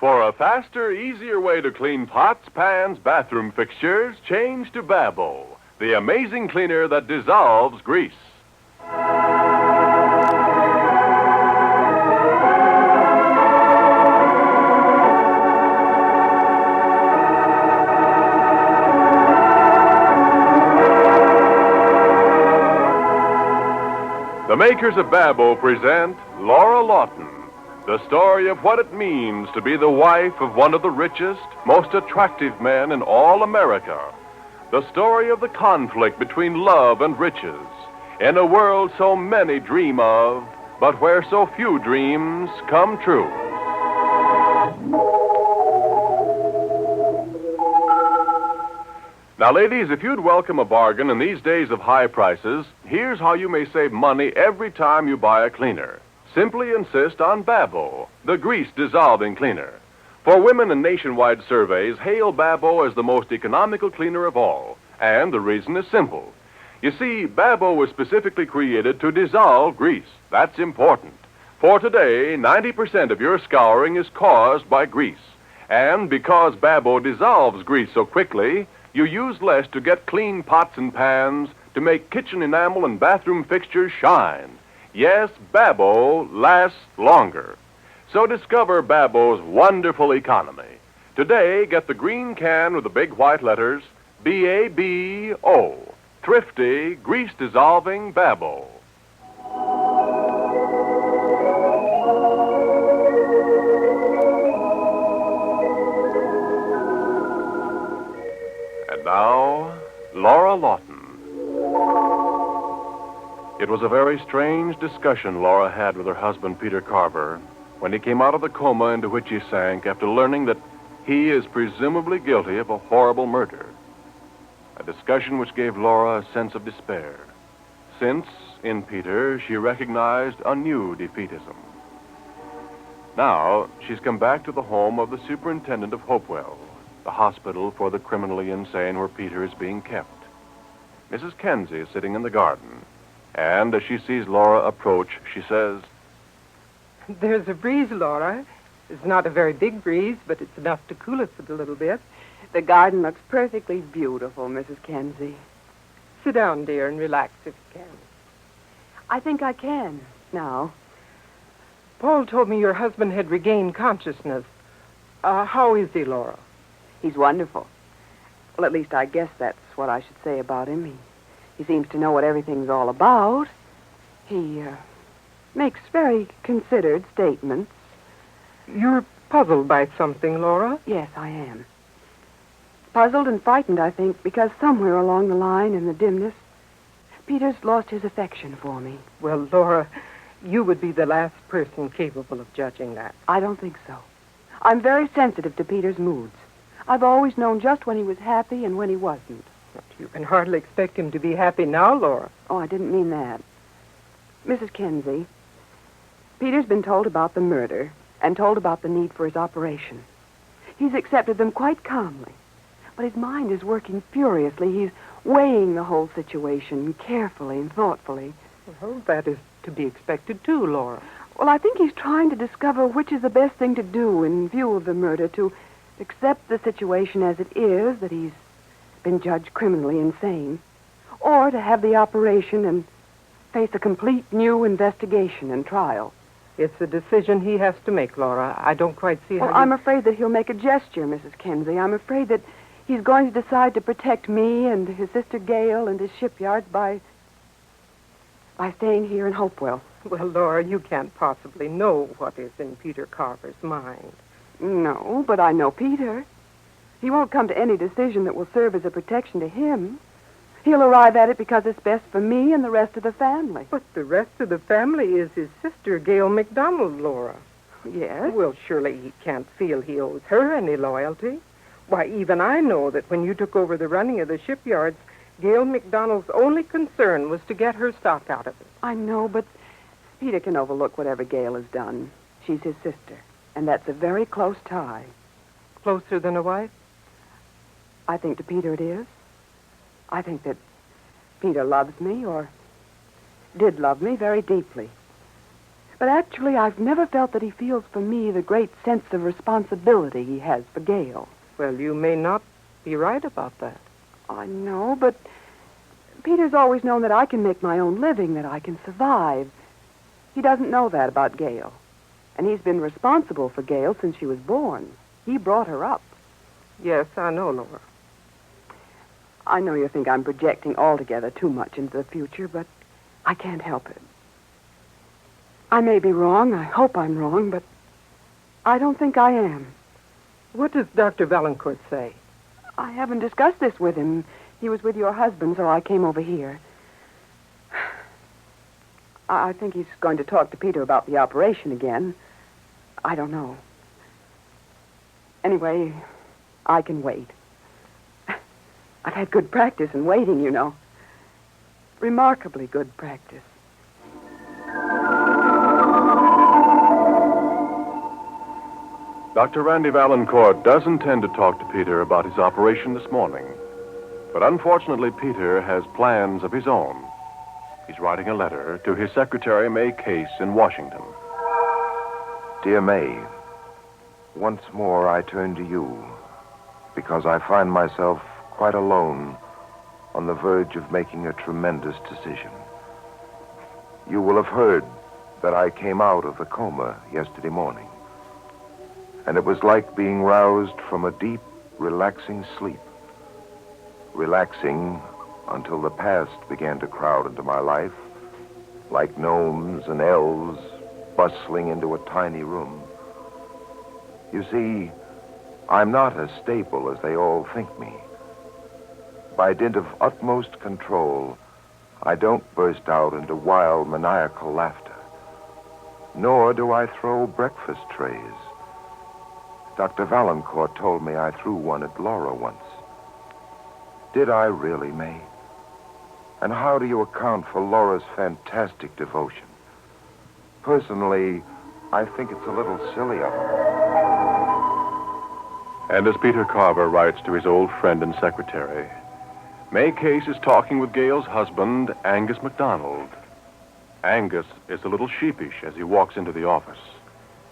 For a faster, easier way to clean pots, pans, bathroom fixtures, change to Babbo, the amazing cleaner that dissolves grease. The makers of Babbo present Lora Lawton, the story of what it means to be the wife of one of the richest, most attractive men in all America. The story of the conflict between love and riches in a world so many dream of, but where so few dreams come true. Now, ladies, if you'd welcome a bargain in these days of high prices, here's how you may save money every time you buy a cleaner. Simply insist on Babbo, the grease-dissolving cleaner. For women in nationwide surveys, hail Babbo as the most economical cleaner of all. And the reason is simple. You see, Babbo was specifically created to dissolve grease. That's important. For today, 90% of your scouring is caused by grease. And because Babbo dissolves grease so quickly, you use less to get clean pots and pans to make kitchen enamel and bathroom fixtures shine. Yes, Babbo lasts longer. So discover Babbo's wonderful economy. Today, get the green can with the big white letters, B-A-B-O, thrifty, grease-dissolving Babbo. And now, Lora Lawton. It was a very strange discussion Lora had with her husband, Peter Carver, when he came out of the coma into which he sank after learning that he is presumably guilty of a horrible murder. A discussion which gave Lora a sense of despair, since, in Peter, she recognized a new defeatism. Now, she's come back to the home of the superintendent of Hopewell, the hospital for the criminally insane where Peter is being kept. Mrs. Kenzie is sitting in the garden, and as she sees Lora approach, she says, "There's a breeze, Lora. It's not a very big breeze, but it's enough to cool us a little bit. The garden looks perfectly beautiful, Mrs. Kenzie. Sit down, dear, and relax if you can." I think I can now. Paul told me your husband had regained consciousness. How is he, Lora? He's wonderful. Well, at least I guess that's what I should say about him. He seems to know what everything's all about. He makes very considered statements. You're puzzled by something, Lora? Yes, I am. Puzzled and frightened, I think, because somewhere along the line in the dimness, Peter's lost his affection for me. Well, Lora, you would be the last person capable of judging that. I don't think so. I'm very sensitive to Peter's moods. I've always known just when he was happy and when he wasn't. But you can hardly expect him to be happy now, Lora. Oh, I didn't mean that. Mrs. Kenzie, Peter's been told about the murder and told about the need for his operation. He's accepted them quite calmly, but his mind is working furiously. He's weighing the whole situation carefully and thoughtfully. Well, that is to be expected, too, Lora. Well, I think he's trying to discover which is the best thing to do in view of the murder, to accept the situation as it is, that he's been judged criminally insane, or to have the operation and face a complete new investigation and trial. It's a decision he has to make, Lora. I don't quite see how Well, I'm afraid that he'll make a gesture, Mrs. Kenzie. I'm afraid that he's going to decide to protect me and his sister Gail and his shipyards by staying here in Hopewell. Well, Lora, you can't possibly know what is in Peter Carver's mind. No, but I know Peter. He won't come to any decision that will serve as a protection to him. He'll arrive at it because it's best for me and the rest of the family. But the rest of the family is his sister, Gail MacDonald, Laura. Yes? Well, surely he can't feel he owes her any loyalty. Why, even I know that when you took over the running of the shipyards, Gail MacDonald's only concern was to get her stock out of it. I know, but Peter can overlook whatever Gail has done. She's his sister, and that's a very close tie. Closer than a wife? I think to Peter it is. I think that Peter loves me, or did love me, very deeply. But actually, I've never felt that he feels for me the great sense of responsibility he has for Gail. Well, you may not be right about that. I know, but Peter's always known that I can make my own living, that I can survive. He doesn't know that about Gail. And he's been responsible for Gail since she was born. He brought her up. Yes, I know, Laura. I know you think I'm projecting altogether too much into the future, but I can't help it. I may be wrong. I hope I'm wrong, but I don't think I am. What does Dr. Valancourt say? I haven't discussed this with him. He was with your husband, so I came over here. I think he's going to talk to Peter about the operation again. I don't know. Anyway, I can wait. I've had good practice in waiting, you know. Remarkably good practice. Dr. Randy Valancourt does intend to talk to Peter about his operation this morning. But unfortunately, Peter has plans of his own. He's writing a letter to his secretary, May Case, in Washington. Dear May, once more I turn to you because I find myself quite alone on the verge of making a tremendous decision. You will have heard that I came out of the coma yesterday morning, and it was like being roused from a deep, relaxing sleep. Relaxing until the past began to crowd into my life, like gnomes and elves bustling into a tiny room. You see, I'm not as stable as they all think me. By dint of utmost control, I don't burst out into wild, maniacal laughter. Nor do I throw breakfast trays. Dr. Valancourt told me I threw one at Lora once. Did I really, May? And how do you account for Laura's fantastic devotion? Personally, I think it's a little silly of her. And as Peter Carver writes to his old friend and secretary, May Case is talking with Gail's husband, Angus MacDonald. Angus is a little sheepish as he walks into the office,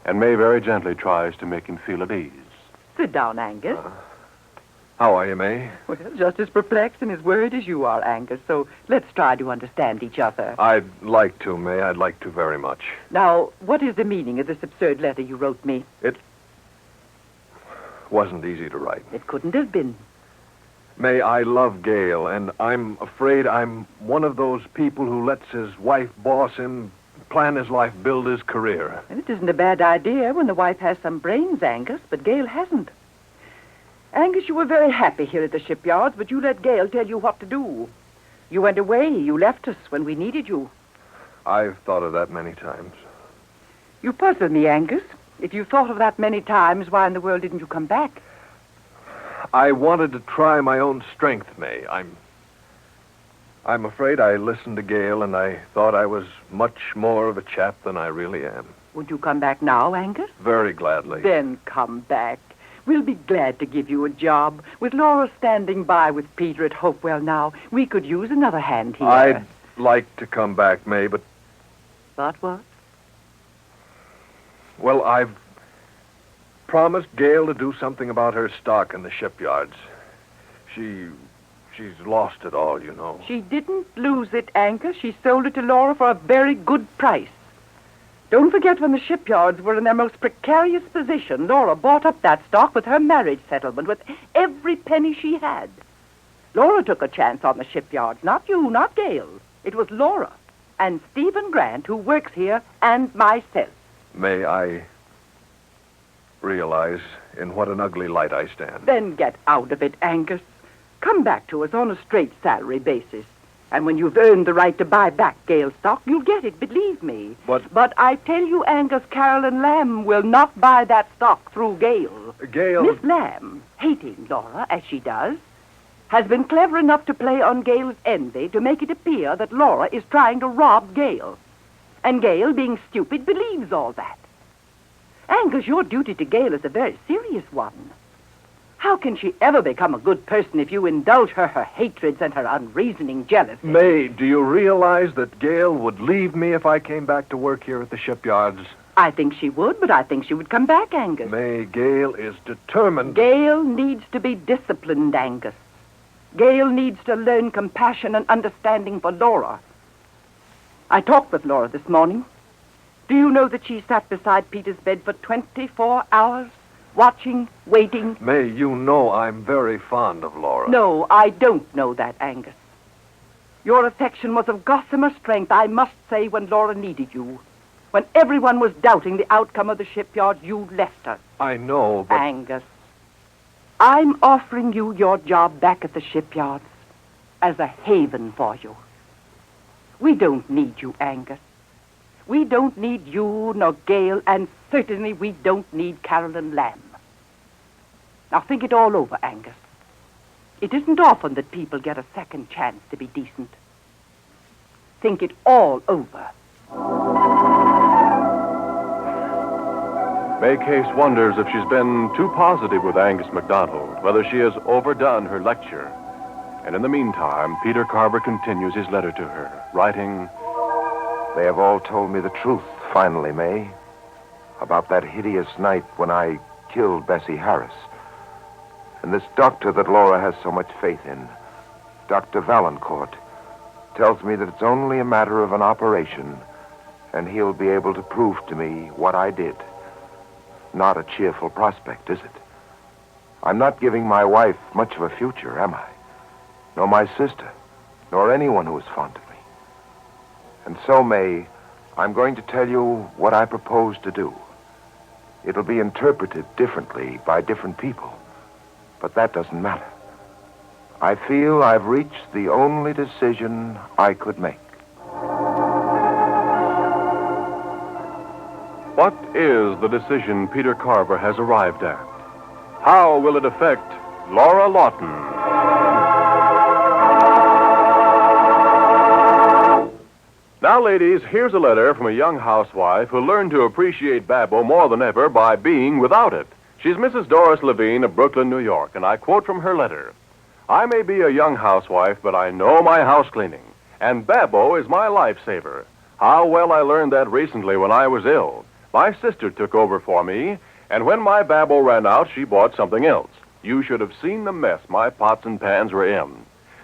and May very gently tries to make him feel at ease. Sit down, Angus. How are you, May? Well, just as perplexed and as worried as you are, Angus, so let's try to understand each other. I'd like to, May. I'd like to very much. Now, what is the meaning of this absurd letter you wrote me? It wasn't easy to write. It couldn't have been. May, I love Gail, and I'm afraid I'm one of those people who lets his wife boss him, plan his life, build his career. And it isn't a bad idea when the wife has some brains, Angus, but Gail hasn't. Angus, you were very happy here at the shipyards, but you let Gail tell you what to do. You went away. You left us when we needed you. I've thought of that many times. You puzzle me, Angus. If you thought of that many times, why in the world didn't you come back? I wanted to try my own strength, May. I'm afraid I listened to Gail, and I thought I was much more of a chap than I really am. Would you come back now, Angus? Very gladly. Then come back. We'll be glad to give you a job. With Laura standing by with Peter at Hopewell now, we could use another hand here. I'd like to come back, May, but... But what? Well, I've promised Gail to do something about her stock in the shipyards. She's lost it all, you know. She didn't lose it, Angus. She sold it to Laura for a very good price. Don't forget when the shipyards were in their most precarious position, Laura bought up that stock with her marriage settlement, with every penny she had. Laura took a chance on the shipyards, not you, not Gail. It was Laura and Stephen Grant, who works here, and myself. May I realize in what an ugly light I stand? Then get out of it, Angus. Come back to us on a straight salary basis. And when you've earned the right to buy back Gail's stock, you'll get it, believe me. But I tell you, Angus, Carolyn Lamb will not buy that stock through Gail. Gail... Miss Lamb, hating Laura, as she does, has been clever enough to play on Gail's envy to make it appear that Laura is trying to rob Gail. And Gail, being stupid, believes all that. Angus, your duty to Gail is a very serious one. How can she ever become a good person if you indulge her hatreds and her unreasoning jealousy? May, do you realize that Gail would leave me if I came back to work here at the shipyards? I think she would, but I think she would come back, Angus. May, Gail is determined. Gail needs to be disciplined, Angus. Gail needs to learn compassion and understanding for Lora. I talked with Lora this morning. Do you know that she sat beside Peter's bed for 24 hours, watching, waiting? May, you know I'm very fond of Lora. No, I don't know that, Angus. Your affection was of gossamer strength, I must say, when Lora needed you. When everyone was doubting the outcome of the shipyard, you left her. I know, but... Angus, I'm offering you your job back at the shipyards as a haven for you. We don't need you, Angus. We don't need you nor Gail, and certainly we don't need Carolyn Lamb. Now think it all over, Angus. It isn't often that people get a second chance to be decent. Think it all over. May Case wonders if she's been too positive with Angus MacDonald, whether she has overdone her lecture. And in the meantime, Peter Carver continues his letter to her, writing, They have all told me the truth, finally, May, about that hideous night when I killed Bessie Harris. And this doctor that Lora has so much faith in, Dr. Valancourt, tells me that it's only a matter of an operation, and he'll be able to prove to me what I did. Not a cheerful prospect, is it? I'm not giving my wife much of a future, am I? Nor my sister, nor anyone who is fond of me. And so, May, I'm going to tell you what I propose to do. It'll be interpreted differently by different people, but that doesn't matter. I feel I've reached the only decision I could make. what is the decision Peter Carver has arrived at? How will it affect Lora Lawton? Now, ladies, here's a letter from a young housewife who learned to appreciate Babbo more than ever by being without it. She's Mrs. Doris Levine of Brooklyn, New York, and I quote from her letter. I may be a young housewife, but I know my house cleaning, and Babbo is my lifesaver. How well I learned that recently when I was ill. My sister took over for me, and when my Babbo ran out, she bought something else. You should have seen the mess my pots and pans were in.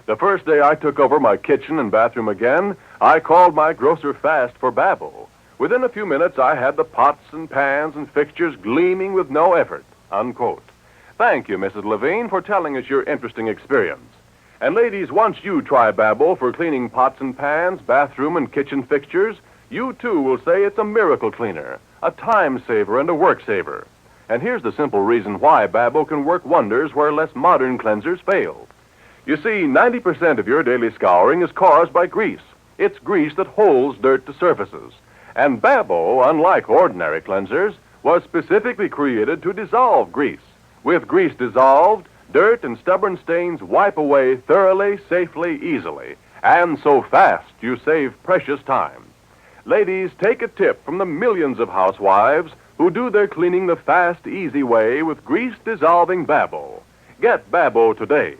The first day I took over my kitchen and bathroom again, I called my grocer fast for Babbo. Within a few minutes, I had the pots and pans and fixtures gleaming with no effort, unquote. Thank you, Mrs. Levine, for telling us your interesting experience. And ladies, once you try Babbo for cleaning pots and pans, bathroom and kitchen fixtures, you too will say it's a miracle cleaner, a time saver and a work saver. And here's the simple reason why Babbo can work wonders where less modern cleansers fail. You see, 90% of your daily scouring is caused by grease. It's grease that holds dirt to surfaces. And Babbo, unlike ordinary cleansers, was specifically created to dissolve grease. With grease dissolved, dirt and stubborn stains wipe away thoroughly, safely, easily. And so fast, you save precious time. Ladies, take a tip from the millions of housewives who do their cleaning the fast, easy way with grease-dissolving Babbo. Get Babbo today.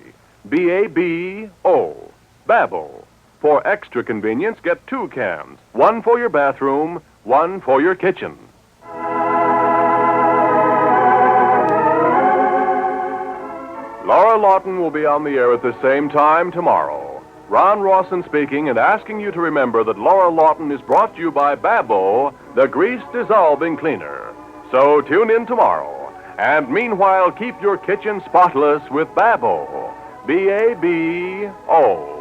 B-A-B-O. Babbo. For extra convenience, get 2 cans. 1 for your bathroom, 1 for your kitchen. Lora Lawton will be on the air at the same time tomorrow. Ron Rawson speaking and asking you to remember that Lora Lawton is brought to you by Babbo, the grease-dissolving cleaner. So tune in tomorrow. And meanwhile, keep your kitchen spotless with Babbo. B-A-B-O.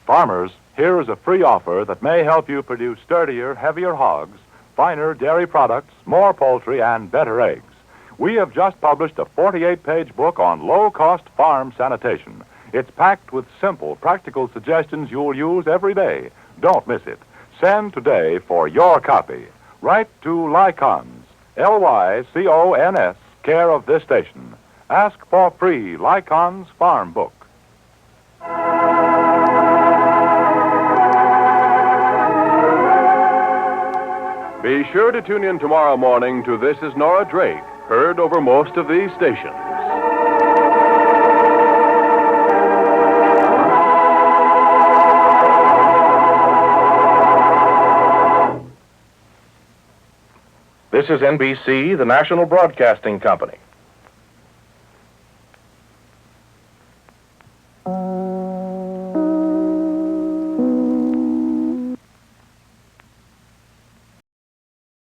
Farmers, here is a free offer that may help you produce sturdier, heavier hogs, finer dairy products, more poultry, and better eggs. We have just published a 48-page book on low-cost farm sanitation. It's packed with simple, practical suggestions you'll use every day. Don't miss it. Send today for your copy. Write to Lycons, L-Y-C-O-N-S, care of this station. Ask for free Lycons Farm Book. Be sure to tune in tomorrow morning to This Is Nora Drake, heard over most of these stations. This is NBC, the National Broadcasting Company.